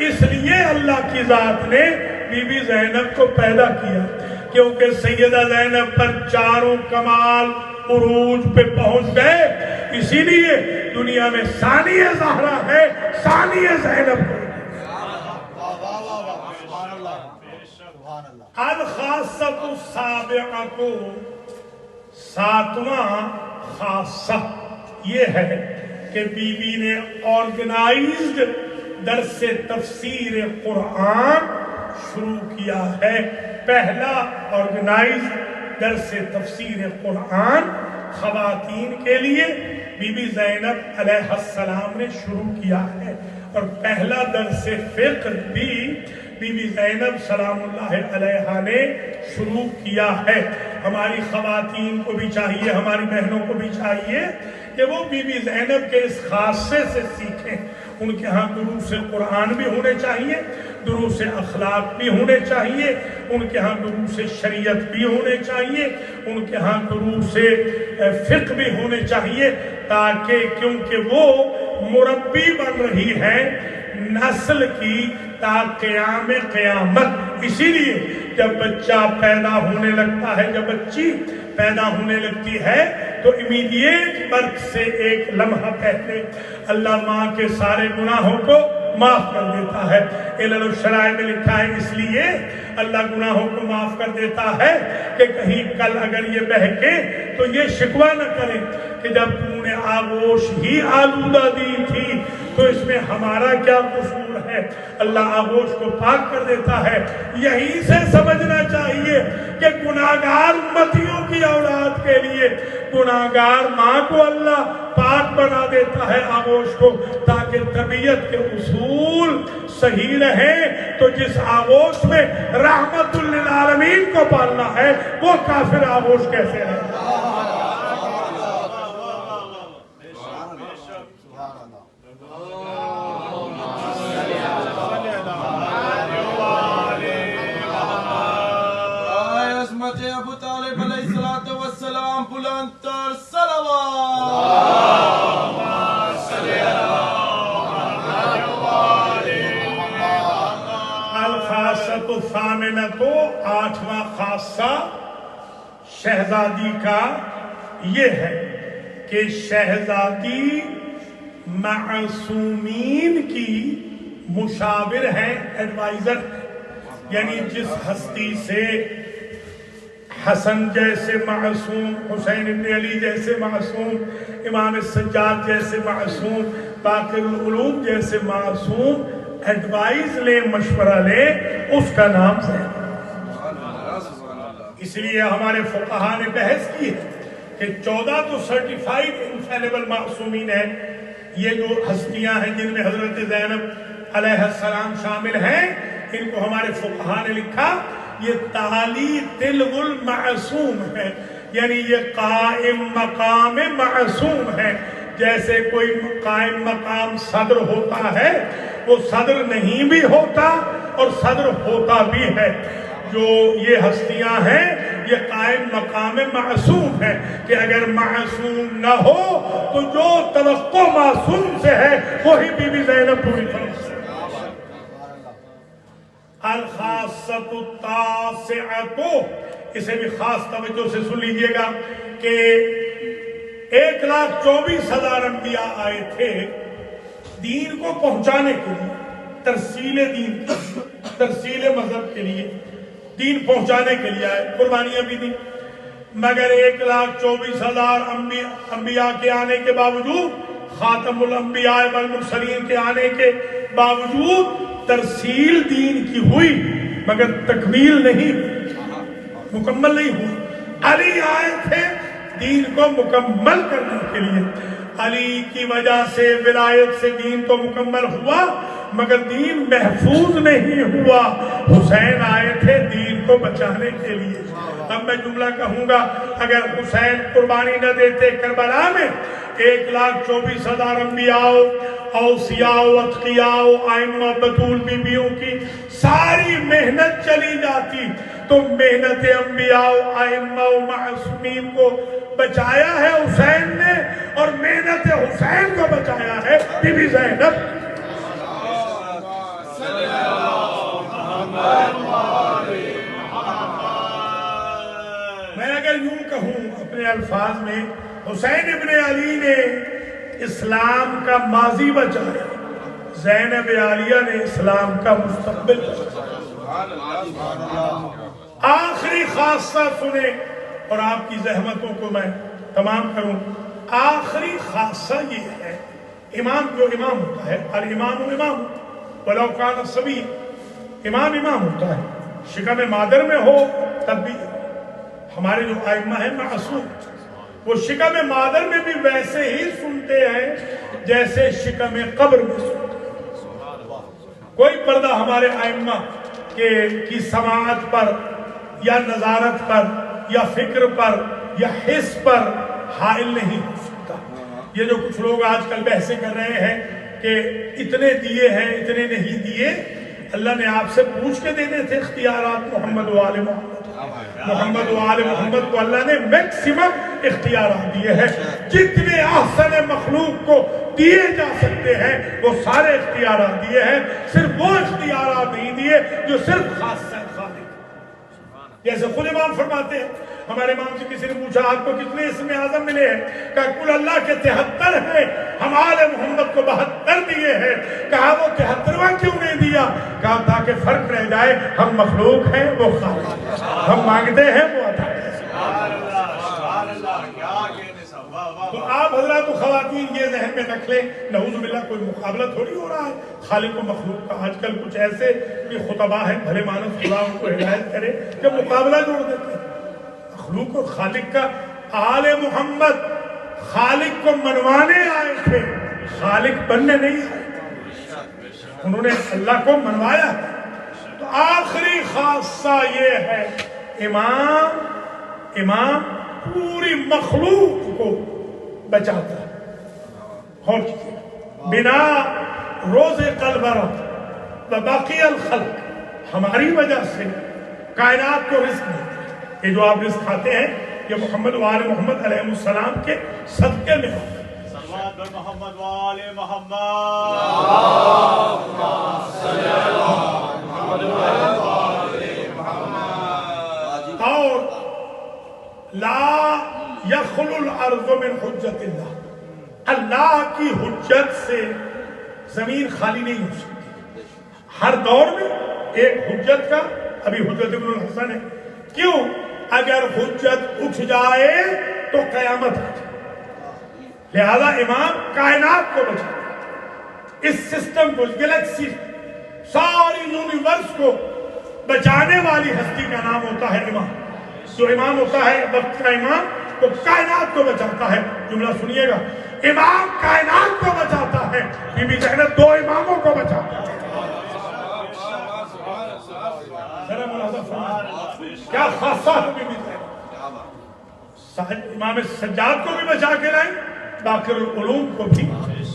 اس لیے اللہ کی ذات نے بی بی زینب کو پیدا کیا، کیونکہ سیدہ زینب پر چاروں کمال عروج پہ پہنچ گئے، اسی لیے دنیا میں ثانی زہرا ہے، ثانی زینب کو۔ الخاصۃ السابعۃ، ساتواں خاصہ یہ ہے کہ بی بی نے آرگنائزڈ درس تفسیر قرآن شروع کیا ہے۔ پہلا آرگنائزڈ درس تفسیر قرآن خواتین کے لیے بی بی زینب علیہ السلام نے شروع کیا ہے، اور پہلا درس فقہ بھی بی بی زینب سلام اللہ علیہا نے شروع کیا ہے۔ ہماری خواتین کو بھی چاہیے، ہماری بہنوں کو بھی چاہیے کہ وہ بی بی زینب کے اس خاصے سے سیکھیں۔ ان کے ہاں دروس قرآن بھی ہونے چاہیے، دروس اخلاق بھی ہونے چاہیے، ان کے ہاں دروس شریعت بھی ہونے چاہیے، ان کے ہاں دروس فقہ بھی ہونے چاہیے، تاکہ کیونکہ وہ مربی بن رہی ہے نسل کی تا قیام قیامت۔ اسی لیے جب بچہ پیدا ہونے لگتا ہے، جب بچی پیدا ہونے لگتی ہے، تو امیڈیٹ برتھ سے ایک لمحہ پہلے اللہ ماں کے سارے گناہوں کو معاف کر دیتا ہے۔ علل الشرائع میں لکھا ہے اس لیے اللہ گناہوں کو معاف کر دیتا ہے کہ کہیں کل اگر یہ بہکے تو یہ شکوہ نہ کریں کہ جب تم نے آغوش ہی آلودہ دی تھی تو اس میں ہمارا کیا قصور ہے۔ اللہ آغوش کو پاک کر دیتا ہے۔ یہیں سے سمجھنا چاہیے کہ گناہگار امتیوں کی اولاد کے لیے گناہگار ماں کو اللہ پاک بنا دیتا ہے آغوش کو، تاکہ طبیعت کے اصول صحیح رہیں۔ تو جس آغوش میں رحمت للعالمین کو پالنا ہے وہ کافر آغوش کیسے ہے؟ ابو طالب علیہ السلام بلندتر صلوات۔ الخاصۃ الثامنۃ، آٹھواں خاصہ شہزادی کا یہ ہے کہ شہزادی معصومین کی مشاور ہیں، ایڈوائزر، یعنی جس ہستی سے حسن جیسے معصوم، حسین ابن علی جیسے معصوم، امام سجاد جیسے معصوم، باقر العلوم جیسے معصوم ایڈوائز لیں، مشورہ لیں، اس کا نام زینب۔ اس لیے ہمارے فقہاء نے بحث کی ہے کہ 14 تو سرٹیفائیڈ انفیلیبل معصومین ہیں، یہ جو ہستیاں ہیں جن میں حضرت زینب علیہ السلام شامل ہیں، ان کو ہمارے فقہاء نے لکھا یہ تعالی تلو المعصوم ہے، یعنی یہ قائم مقام معصوم ہے۔ جیسے کوئی قائم مقام صدر ہوتا ہے، وہ صدر نہیں بھی ہوتا اور صدر ہوتا بھی ہے۔ جو یہ ہستیاں ہیں یہ قائم مقام معصوم ہے کہ اگر معصوم نہ ہو تو جو توقع معصوم سے ہے وہی بی بی زینب پوری طرح سے۔ الخاصۃ التاسعۃ، اسے بھی خاص توجہ سے سن لیجئے گا کہ 1,24,000 انبیاء آئے تھے دین کو پہنچانے کے لیے، ترسیل دین، ترسیل مذہب کے لیے، دین پہنچانے کے لیے آئے، قربانیاں بھی دی، مگر 1,24,000 انبیاء کے آنے کے باوجود، خاتم الانبیاء والمرسلین کے آنے کے باوجود ترسیل دین کی ہوئی مگر تکمیل نہیں ہوئی، مکمل نہیں ہوئی۔ علی آئے تھے دین کو مکمل کرنے کے لیے، علی کی وجہ سے ولایت سے دین تو مکمل ہوا مگر دین محفوظ نہیں ہوا۔ حسین آئے تھے دین کو بچانے کے لیے۔ اب میں جملہ کہوں گا، اگر حسین قربانی نہ دیتے کربلا میں، 1,24,000 انبیاء، اوصیاء، اتقیاء، ائمہ، بطول بیویوں کی ساری محنت چلی جاتی تو محنت انبیاء، ائمہ و معصومین کو بچایا ہے حسین نے، اور محنت حسین کو بچایا ہے بی بی زینب۔ میں اگر یوں کہوں اپنے الفاظ میں حسین ابن علی نے اسلام کا ماضی بچایا، زینب عالیہ نے اسلام کا مستقبل بچایا۔ آخری خاصہ سنیں اور آپ کی زحمتوں کو میں تمام کروں۔ آخری خاصہ یہ ہے، امام جو امام ہوتا ہے، الامام امام ولو کان صبی، امام ہوتا ہے، شکم مادر میں ہو تب بھی۔ ہمارے جو ائمہ ہیں معصوم، وہ شکم مادر میں بھی ویسے ہی سنتے ہیں جیسے شکم قبر میں سنتے ہیں۔ کوئی پردہ ہمارے ائمہ کی سماعت پر یا نظارت پر یا فکر پر یا حس پر حائل نہیں ہو سکتا۔ یہ جو کچھ لوگ آج کل بحثیں کر رہے ہیں کہ اتنے دیے ہیں اتنے نہیں دیے، اللہ نے آپ سے پوچھ کے دینے تھے اختیارات۔ محمد و آل محمد کو اللہ نے میکسیمم اختیارات دیے ہیں، جتنے احسن مخلوق کو دیے جا سکتے ہیں وہ سارے اختیارات دیے ہیں، صرف وہ اختیارات نہیں دیے جو صرف خاص خالق۔ جیسے خود امام فرماتے ہیں، ہمارے امام سے کسی نے پوچھا آپ کو کتنے اسم اعظم ملے ہیں؟ کہا کل اللہ کے 73 ہیں، ہم آل محمد کو 72 دیے ہیں۔ کہا وہ 73واں کیوں نہیں دیا؟ کہا تاکہ فرق رہ جائے، ہم مخلوق ہیں وہ خالق، ہم مانگتے ہیں وہ عطا ہے۔ تو آپ حضرات و خواتین یہ ذہن میں رکھ لیں، نعوذ باللہ کوئی مقابلہ تھوڑی ہو رہا ہے خالق و مخلوق کا۔ آج کل کچھ ایسے بھی خطبہ ہیں، بھلے مانس خدا ان کو ہدایت کرے، کہ مقابلہ جوڑ دیتے ہیں مخلوق اور خالق کا۔ آل محمد خالق کو منوانے آئے تھے، خالق بننے نہیں آئے، انہوں نے اللہ کو منوایا۔ تو آخری خاصہ یہ ہے، امام پوری مخلوق کو بچاتا ہے۔ اور بنا روز قلبرہ و باقی الخلق، ہماری وجہ سے کائنات کو رزق ملتا ہے۔ یہ جو آپ رزق کھاتے ہیں یہ محمد و آل محمد علیہ السلام کے صدقے میں ہوتا ہے۔ صلوات بر محمد و آل محمد۔ اور لا یخل الارض من حجت اللہ، اللہ کی حجت سے زمین خالی نہیں ہو سکتی۔ ہر دور میں ایک حجت کا، ابھی حجت ابن الحسن ہے، کیوں؟ اگر حجت اٹھ جائے تو قیامت آ جائے۔ لہذا امام کائنات کو بچاتا، اس سسٹم کو، اس گلیکسی، ساری یونیورس کو بچانے والی ہستی کا نام ہوتا ہے امام۔ جو امام ہوتا ہے وقت کا امام، وہ کائنات کو بچاتا ہے۔ جملہ سنیے گا، امام کائنات کو بچاتا ہے، بی بی زینب 2 اماموں کو بچاتا ہے۔ کیا خاصہ ہے بی بی زینب؟ امام سجاد کو بھی بچا کے لائیں، باقر العلوم کو بھی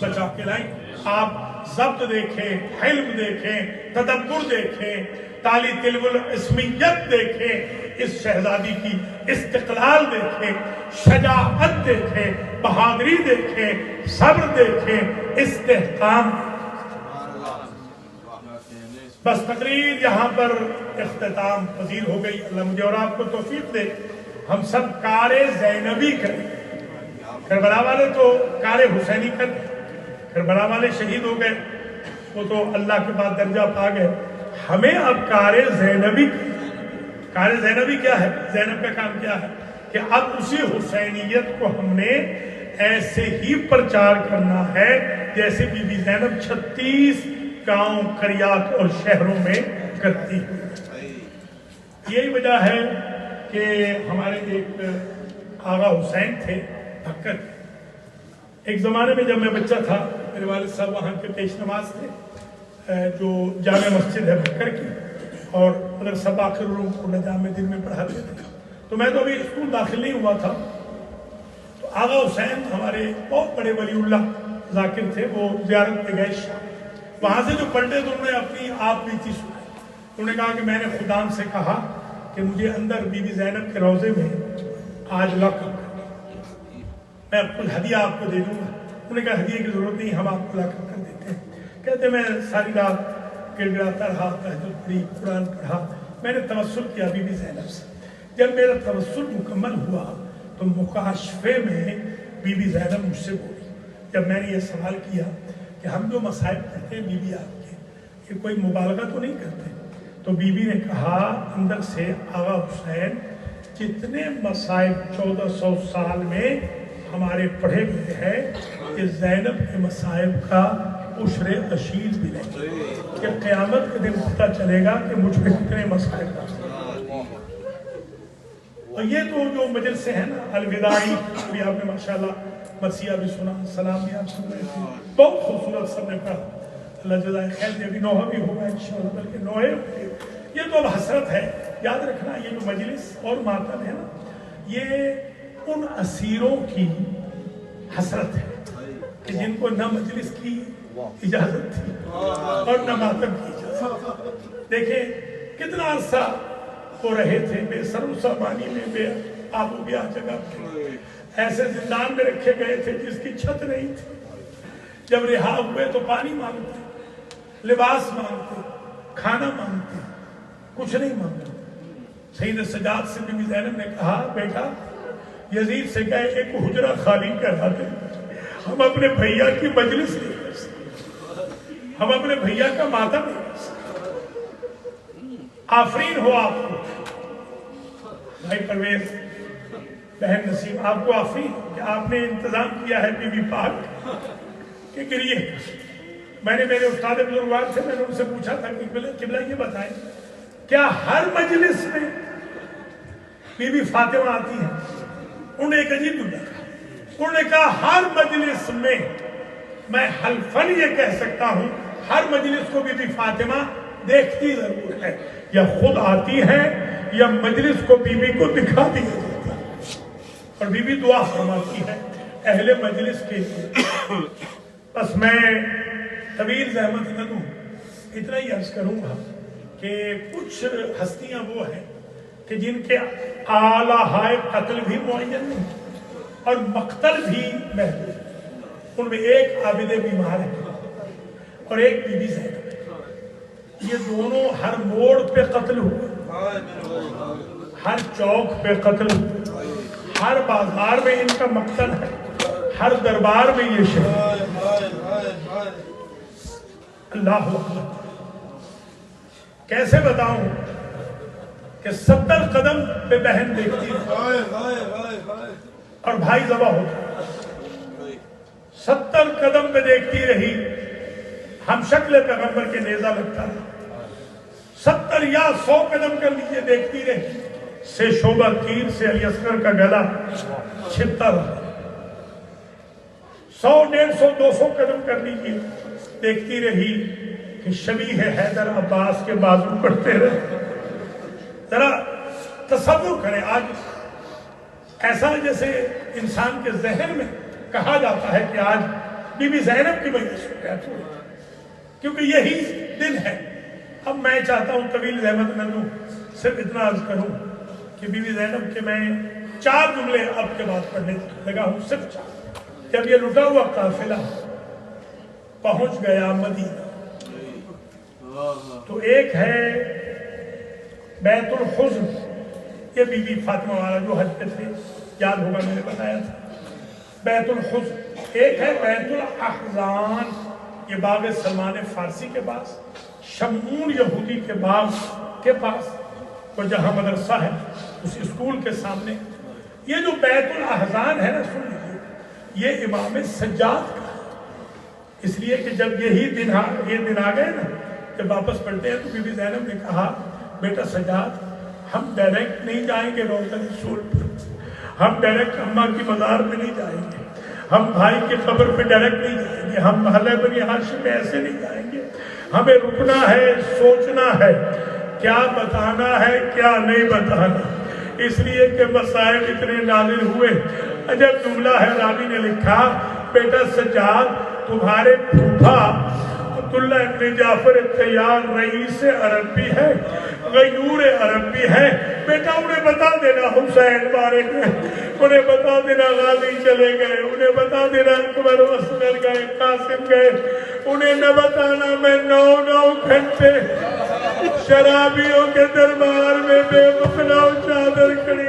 بچا کے لائیں۔ آپ ضبط دیکھیں، علم دیکھیں، تدبر دیکھیں، تالی تلو الاسمیت دیکھیں، اس شہزادی کی استقلال دیکھیں، شجاعت دیکھیں، بہادری دیکھیں، صبر دیکھیں، استحکام۔ بس تقریر یہاں پر اختتام پذیر ہو گئی۔ اللہ مجھے اور آپ کو توفیق دے، ہم سب کار زینبی کریں۔ کربلا والے تو کار حسینی کر، کربلا والے شہید ہو گئے، وہ تو اللہ کے بعد درجہ پا گئے، ہمیں اب کار زینبی کریں۔ کار زینبی کیا ہے؟ زینب کا کام کیا ہے کہ اب اسی حسینیت کو ہم نے ایسے ہی پرچار کرنا ہے جیسے بی بی زینب 36 گاؤں، قریات اور شہروں میں کرتی ہے۔ یہی وجہ ہے کہ ہمارے ایک آغا حسین تھے بھکر، ایک زمانے میں جب میں بچہ تھا، میرے والد صاحب وہاں کے پیش نماز تھے جو جامع مسجد ہے بھکر کی، اور مدرسہ باقر العلوم کو نجام میں دن میں پڑھاتے تھے۔ تو میں تو ابھی اسکول داخل نہیں ہوا تھا، تو آغا حسین ہمارے بہت بڑے ولی اللہ ذاکر تھے، وہ زیارت پہ گئے شام، وہاں سے جو پلٹے تو انہوں نے اپنی آپ بیتی سنائی۔ انہوں نے کہا کہ میں نے خدام سے کہا کہ مجھے اندر بی بی زینب کے روضے میں آج لاک اپ کر، میں کچھ ہدیہ آپ کو دے دوں گا۔ انہوں نے کہا ہدیے کی ضرورت نہیں، ہم آپ کو لاک اپ کر دیتے ہیں۔ کہتے میں ساری رات گڑ گڑاتا رہا، تہجد پڑھی، قرآن پڑھا، میں نے توسل کیا بی بی زینب سے۔ جب میرا توسل مکمل ہوا تو مکاشفے میں بی بی زینب مجھ سے بولی جب میں نے یہ سوال کیا کہ ہم جو مصائب کرتے ہیں بی بی آپ کے، یہ کوئی مبالغہ تو نہیں کرتے؟ تو بی بی نے کہا اندر سے، آغا حسین جتنے مصائب 1400 سال میں ہمارے پڑھے گئے ہیں، کہ زینب کے مصائب کا عشر اشیر بھی نہیں، کہ قیامت کے دن پتہ چلے گا کہ مجھ پہ کتنے مصائب کا۔ اور یہ تو جو مجلس ہے نا الوداعی، بھی آپ نے ماشاءاللہ مرثیہ بھی سنا، سلام بھی آپ سن رہے تھے، بہت خوبصورت سب نے کہا، اللہ جزائے خیر دے، ابھی نوحہ بھی ہوگا انشاءاللہ، بلکہ نوحے یہ تو اب حسرت ہے۔ یاد رکھنا یہ جو مجلس اور ماتم ہے نا، یہ ان اسیروں کی حسرت ہے کہ جن کو نہ مجلس کی اجازت تھی اور نہ ماتم کی اجازت۔ دیکھیں کتنا عرصہ وہ رہے تھے بے سر و سامانی میں، بے آب و گیا جگہ پہ، ایسے زندان میں رکھے گئے تھے جس کی چھت نہیں تھی۔ جب رہا ہوئے تو پانی مانگتے، لباس مانگتے، کھانا مانگتے، کچھ نہیں مانگتے۔ سید سجاد سے بی بی زینب نے کہا بیٹا یزید سے کہے ایک حجرہ خالی کرا دے، ہم اپنے بھیا کی مجلس نہیں کر سکتے، ہم اپنے بھیا کا ماتم نہیں کر سکتے۔ آفرین ہو آپ کو بھائی پرویز، بہن نسیم، آپ کو آفرین کہ آپ نے انتظام کیا ہے بی بی پاک کہ گریے۔ میں نے میرے استاد بزرگوار سے میں نے ان سے پوچھا تھا کہ قبلہ یہ بتائیں کیا ہر مجلس میں بی بی فاطمہ آتی ہے؟ انہوں نے ایک عجیب جملہ کہا، انہوں نے کہا ہر مجلس میں، میں حلفاً یہ کہہ سکتا ہوں ہر مجلس کو بی بی فاطمہ دیکھتی ضرور ہے، یا خود آتی ہے یا مجلس کو بی بی کو دکھا دیا جاتا ہے، اور بی بی دعا فرماتی ہے اہل مجلس کے لیے۔ بس میں طویل زحمت نہ دوں، اتنا ہی عرض کروں گا کہ کچھ ہستیاں وہ ہیں کہ جن کے آلہائے قتل بھی معین نہیں اور مقتل بھی محدود، ان میں ایک عابد بیمار ہے اور ایک بی بی زینب ہے۔ یہ دونوں ہر موڑ پہ قتل ہوئے، ہر چوک پہ قتل ہوئے، ہر بازار میں ان کا مقتل ہے، ہر دربار میں یہ شہید۔ اللہ اکبر، کیسے بتاؤں کہ 70 قدم پہ بہن دیکھتی ہے اور بھائی ذبح ہوتا، 70 قدم پہ دیکھتی رہی، ہم شکل پیغمبر کے نیزہ لگتا ہے، 70 یا 100 قدم کر لیجئے دیکھتی رہی، سے شعبہ تیر سے علی اصغر کا گلا چھپتا رہا، 100 150 200 قدم کر لیجئے دیکھتی رہی کہ شبیہ حیدر عباس کے بازو کٹتے رہے۔ ذرا تصور کریں، آج ایسا جیسے انسان کے ذہن میں کہا جاتا ہے کہ آج بی بی زینب کی مجلس ہو گیا، کیونکہ یہی دن ہے۔ اب میں چاہتا ہوں طویل زحمت نہ لوں، صرف اتنا عرض کروں کہ بی بی زینب کے میں 4 جملے اب کے بعد پڑھنے لگا ہوں، صرف 4۔ جب یہ لٹا ہوا قافلہ پہنچ گیا مدینہ تو ایک ہے بیت الحزن، یہ بی بی فاطمہ والا جو حج پہ تھے، یاد ہوگا میں نے بتایا تھا، بیت الحزن۔ ایک ہے بیت الاحزان، یہ باغ سلمان فارسی کے پاس، شمعون یہودی کے باغ کے پاس، وہ جہاں مدرسہ ہے اس اسکول کے سامنے۔ یہ جو بیت الاحزان ہے نا، سن لیجیے، یہ امام سجاد کا ہے، اس لیے کہ جب یہ دن آ گئے نا، جب واپس پڑھتے ہیں تو بی بی زینب نے کہا بیٹا سجاد، ہم ڈائریکٹ نہیں جائیں گے روضہ رسول پر، ہم ڈائریکٹ اماں کی مزار پہ نہیں جائیں گے، ہم بھائی کی قبر پہ ڈائریکٹ نہیں جائیں گے، ہم محلہ بنی ہاشم میں ایسے نہیں جائیں گے، ہمیں رکنا ہے، سوچنا ہے کیا بتانا ہے کیا نہیں بتانا، اس لیے کہ مسائل اتنے نازل ہوئے۔ عجب جملہ ہے، راوی نے لکھا بیٹا سجاد تمہارے پھوپھا عبداللہ ابن جعفر تیار رئیس عرب بھی ہے، غیور عرب بھی ہے، بیٹا انہیں بتا دینا حسین مارے گئے، انہیں بتا دینا غازی چلے گئے، انہیں بتا دینا اکبر اصغر گئے، قاسم گئے، انہیں نہ بتانا میں 9 گھنٹے شرابیوں کے دربار میں بے مقناؤ چادر کھڑی۔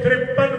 53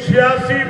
86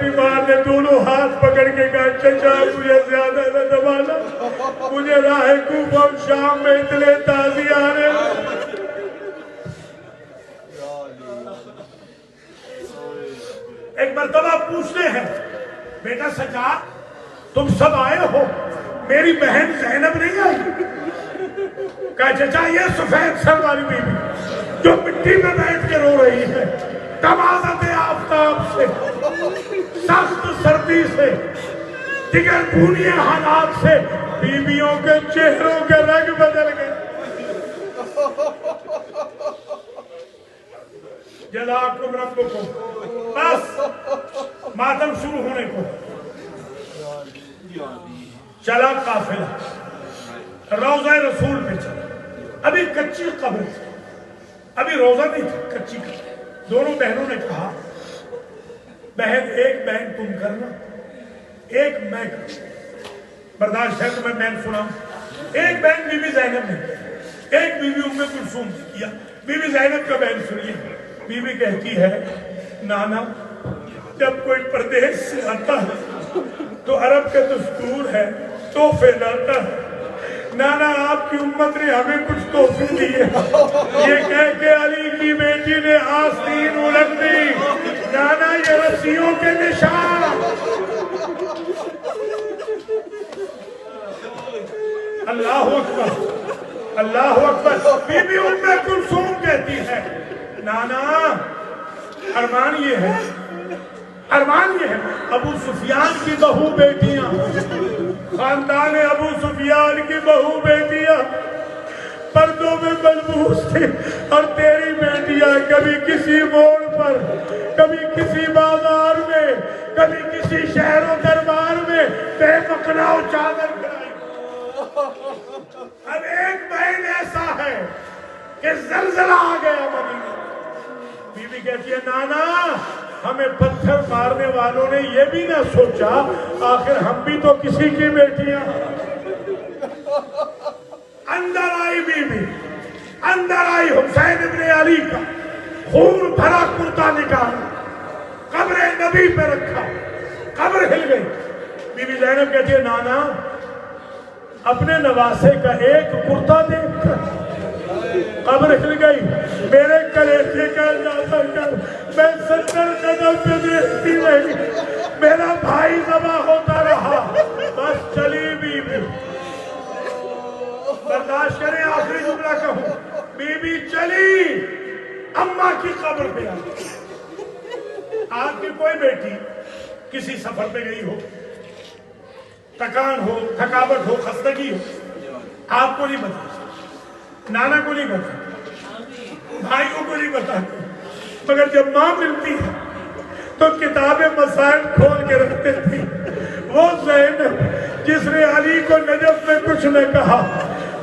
بیمار نے دونوں ہاتھ پکڑ کے کہا چچا مجھے زیادہ نہ دبانا، مجھے راہ کوفہ اور شام میں اتنے تازی آ رہے ہیں۔ ایک مرتبہ پوچھتے ہیں بیٹا سجاد تم سب آئے ہو، میری بہن زینب نہیں آئی؟ کہا چچا یہ سفید سر والی بیوی جو مٹی میں بیٹھ کے رو رہی ہے، تمازت آفتاب سے، سخت سردی سے، دیگر بونی حالات سے بیویوں کے چہروں کے رنگ بدل گئے۔ جزاکم ربکم۔ بس ماتم شروع ہونے کو چلا قافلہ روضہ رسول پہ چلا، ابھی کچی قبر تھی، ابھی روضہ نہیں تھا، کچی قبر۔ دونوں بہنوں نے کہا بہن ایک بہن تم کرنا ایک میں کرنا، برداشت ہے تو میں سناؤں۔ ایک بہن بی بی زینب نے، ایک بی بی ام کلثوم نے کیا۔ بی بی زینب کا بہن سنیے، بی بی کہتی ہے نانا جب کوئی پردیس سے آتا ہے تو عرب کا دستور ہے تحفے لاتا ہے، نانا آپ کی امت نے ہمیں کچھ تحفے دیے، یہ کہہ کے علی کی بیٹی نے آستین الٹ دی، نانا یہ رسیوں کے نشان۔ اللہ اکبر، اللہ اکبر۔ بی بی ام کلثوم کہتی ہے نانا ارمان یہ ہے، ارمان یہ ہے ابو سفیان کی بہو بیٹیاں، خاندان ابو سفیان کی بہو بیٹیاں پردوں میں ملبوس تھی، اور تیری بیٹیاں کبھی کسی موڑ پر، کبھی کسی بازار میں، کبھی کسی شہر و دربار میں بے مقنا و چادر کرائی۔ اب ایک بہن ایسا ہے کہ زلزلہ آ گیا مدینہ۔ بی بی کہتی ہے نانا ہمیں پتھر مارنے والوں نے یہ بھی نہ سوچا آخر ہم بھی تو کسی کی بیٹیاں۔ اندر آئی بی بی، اندر آئی حسین ابن علی کا خون بھرا کرتا نکالا، قبر نبی پہ رکھا، قبر ہل گئی۔ بی بی زینب کہتی ہے نانا اپنے نواسے کا ایک کرتا دیکھ کر قبر ہل گئی، میرے کلیجے کا اندازہ کر، میں 70 قدم پہ دیکھتی رہی، میرا بھائی ذبح ہوتا رہا، بس چلی بی بی۔ برداشت کریں آخری جملہ کہوں، بی بی چلی اماں کی قبر پہ آئی۔ آپ کی کوئی بیٹی کسی سفر پہ گئی ہو، تکان ہو، تھکاوٹ ہو، خستگی ہو، آپ کو نہیں بتا، نانا کو نہیں بتا، بھائیوں کو نہیں بتاتے، مگر جب ماں ملتی ہے تو کتاب مسائل کھول کے رکھتے تھی۔ وہ زینب جس نے علی کو نجف میں کچھ نہ کہا،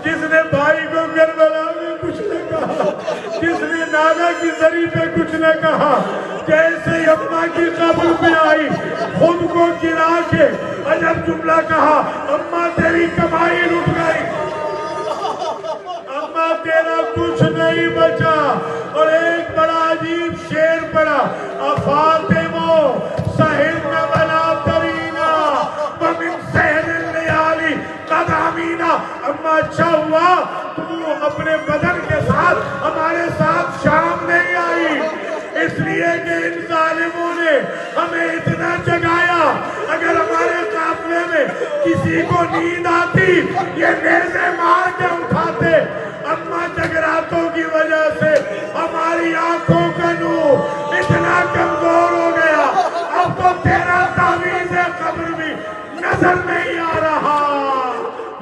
جس نے بھائی کو کربلا میں کچھ نہ کہا، جس نے نانا کی زری پہ کچھ نہ کہا، جیسے اماں کی قبر پہ آئی خود کو گرا کے عجب جملہ کہا، اماں تیری کمائی لٹ گئی، اماں تیرا کچھ نہیں بچا۔ اور ایک بڑا عجیب شعر پڑا، افاطمو سہرن ولا ترینا ومن سہر اللیالی قد امینا۔ اماں اچھا ہوا تو اپنے بدن کے ساتھ ہمارے ساتھ شام نہیں آئی، اس لیے کہ ان ظالموں نے ہمیں اتنا جگایا، اگر ہمارے قافلے میں کسی کو نیند آتی یہ نیزے مار کے اٹھاتے۔ اماں جگراتوں کی وجہ سے ہماری آنکھوں کا نور اتنا کمزور ہو گیا، اب تو تیرا تعویذ قبر بھی نظر نہیں آ رہا۔